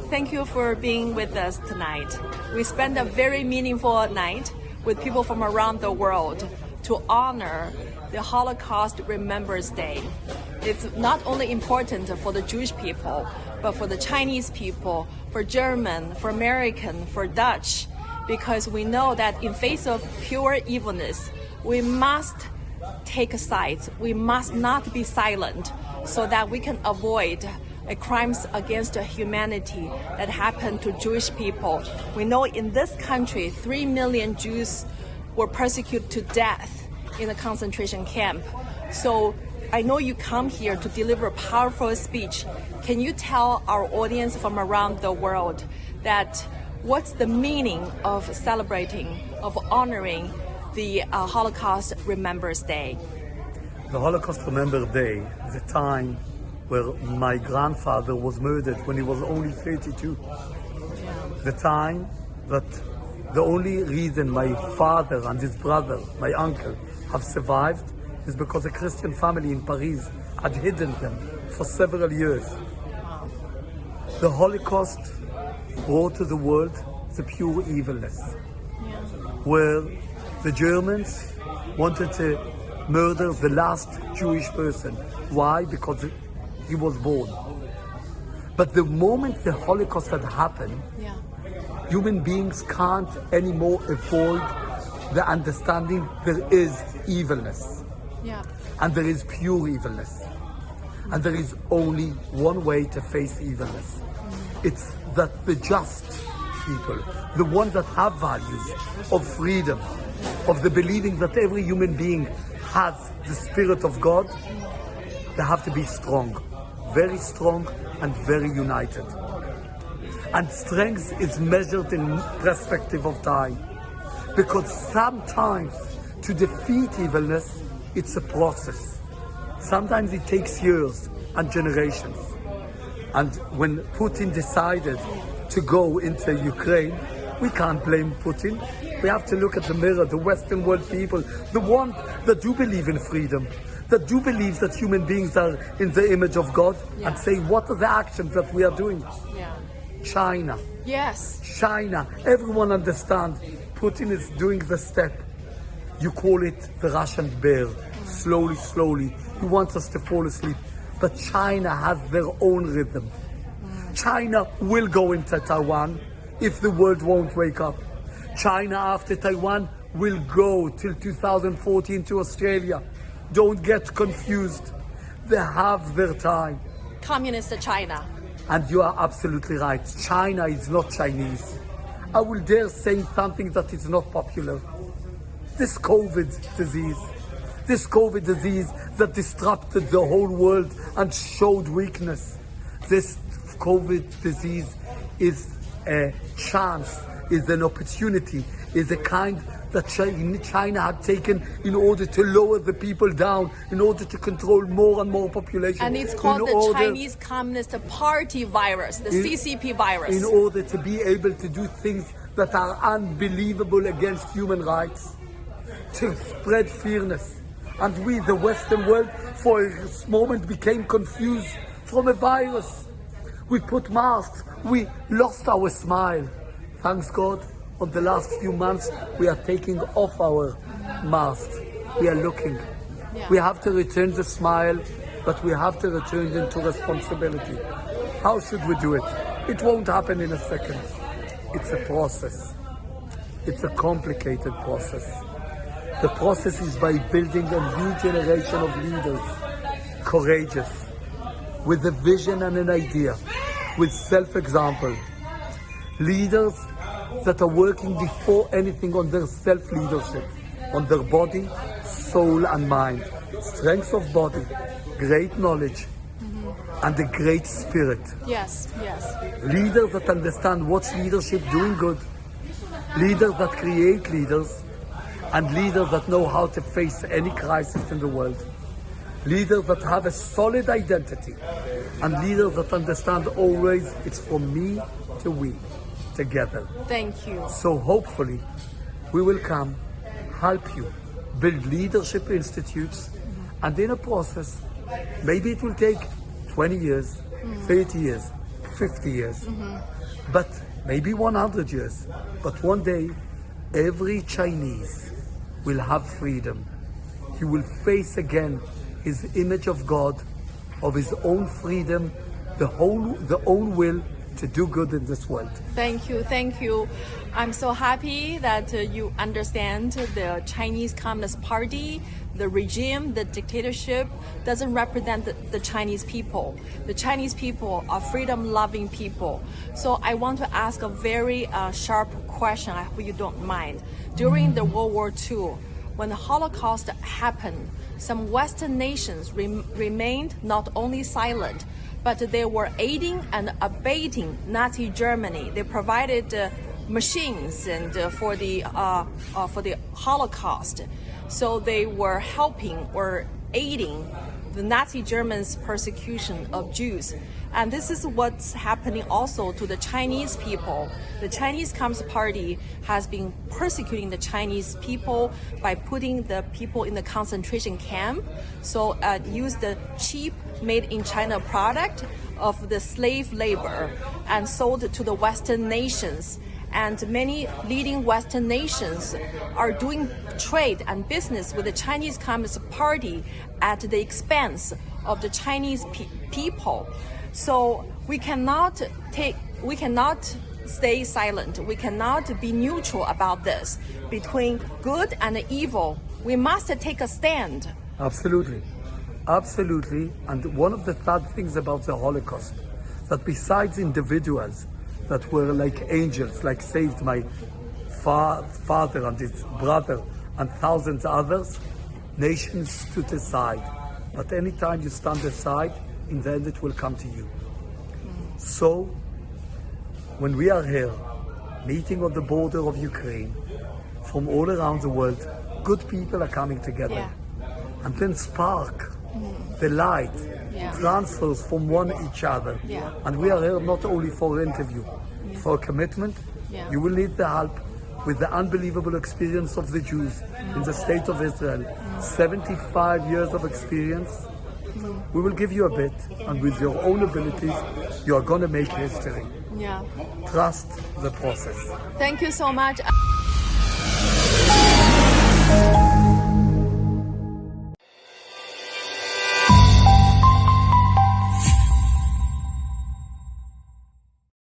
Thank you for being with us tonight. We spent a very meaningful night with people from around the world to honor the Holocaust Remembrance Day. It's not only important for the Jewish people, but for the Chinese people, for German, for American, for Dutch, because we know that in face of pure evilness, we must take sides. We must not be silent so that we can avoid crimes against humanity that happened to Jewish people. We know in this country, 3 million Jews were persecuted to death in a concentration camp. So I know you come here to deliver a powerful speech. Can you tell our audience from around the world that what's the meaning of celebrating, of honoring the Holocaust Remembrance Day? The Holocaust Remembrance Day is a time where my grandfather was murdered when he was only 32. The time that the only reason my father and his brother, my uncle, have survived is because a Christian family in Paris had hidden them for several years. The Holocaust brought to the world the pure evilness, where the Germans wanted to murder the last Jewish person. Why? Because he was born. But the moment the Holocaust had happened, human beings can't anymore avoid the understanding there is evilness. And there is pure evilness. And there is only one way to face evilness. It's that the just people, the ones that have values of freedom, of the believing that every human being has the Spirit of God, they have to be strong, very strong and very united. And strength is measured in perspective of time. Because sometimes to defeat evilness, it's a process. Sometimes it takes years and generations. And when Putin decided to go into Ukraine, we can't blame Putin. We have to look at the mirror, the Western world people, the ones that do believe in freedom, that do believe that human beings are in the image of God, and say, what are the actions that we are doing? China. Yes. China. Everyone understands Putin is doing the step. You call it the Russian bear. Slowly, slowly. He wants us to fall asleep. But China has their own rhythm. China will go into Taiwan if the world won't wake up. China after Taiwan will go till 2014 to Australia. Don't get confused. They have their time. Communist China. And you are absolutely right. China is not Chinese. I will dare say something that is not popular. This COVID disease that disrupted the whole world and showed weakness. This COVID disease is a chance, is an opportunity, is a kind that China had taken in order to lower the people down, in order to control more and more population. And it's called the Chinese Communist Party virus, the CCP virus. In order to be able to do things that are unbelievable against human rights, to spread fearness. And we, the Western world, for a moment became confused from a virus. We put masks, we lost our smile. Thanks God, on the last few months, we are taking off our masks. We are looking. We have to return the smile, but we have to return it into responsibility. How should we do it? It won't happen in a second. It's a process. It's a complicated process. The process is by building a new generation of leaders, courageous, with a vision and an idea, with self-example. Leaders that are working before anything on their self-leadership, on their body, soul and mind. Strength of body, great knowledge, and a great spirit. Yes, yes. Leaders that understand what's leadership doing good. Leaders that create leaders, and leaders that know how to face any crisis in the world. Leaders that have a solid identity, and leaders that understand always it's from me to we, together. Thank you. So hopefully we will come, help you, build leadership institutes, and in a process, maybe it will take 20 years, 30 years, 50 years, but maybe 100 years. But one day, every Chinese will have freedom. He will face again his image of God, of his own freedom, the own will to do good in this world. Thank you, thank you. I'm so happy that you understand the Chinese Communist Party, the regime, the dictatorship doesn't represent the Chinese people. The Chinese people are freedom-loving people. So I want to ask a very sharp question, I hope you don't mind. During the World War II, when the Holocaust happened, some Western nations remained not only silent, but they were aiding and abetting Nazi Germany. They provided machines and for the Holocaust. So they were helping or aiding the Nazi Germans' persecution of Jews. And this is what's happening also to the Chinese people. The Chinese Communist Party has been persecuting the Chinese people by putting the people in the concentration camp. So use the cheap made in China product of the slave labor and sold to the Western nations. And many leading Western nations are doing trade and business with the Chinese Communist Party at the expense of the Chinese people. So we cannot stay silent. We cannot be neutral about this. Between good and evil, we must take a stand. Absolutely. Absolutely. And one of the sad things about the Holocaust, that besides individuals that were like angels, like saved my father and his brother and thousands others, nations stood aside. But anytime you stand aside, in the end it will come to you. So, when we are here, meeting on the border of Ukraine, from all around the world, good people are coming together. Yeah. And then spark, the light, transfers from one each other. Yeah. And we are here not only for interview, for a commitment. Yeah. You will need the help with the unbelievable experience of the Jews in the state of Israel. 75 years of experience. We will give you a bit, and with your own abilities, you are going to make history. Yeah. Trust the process. Thank you so much.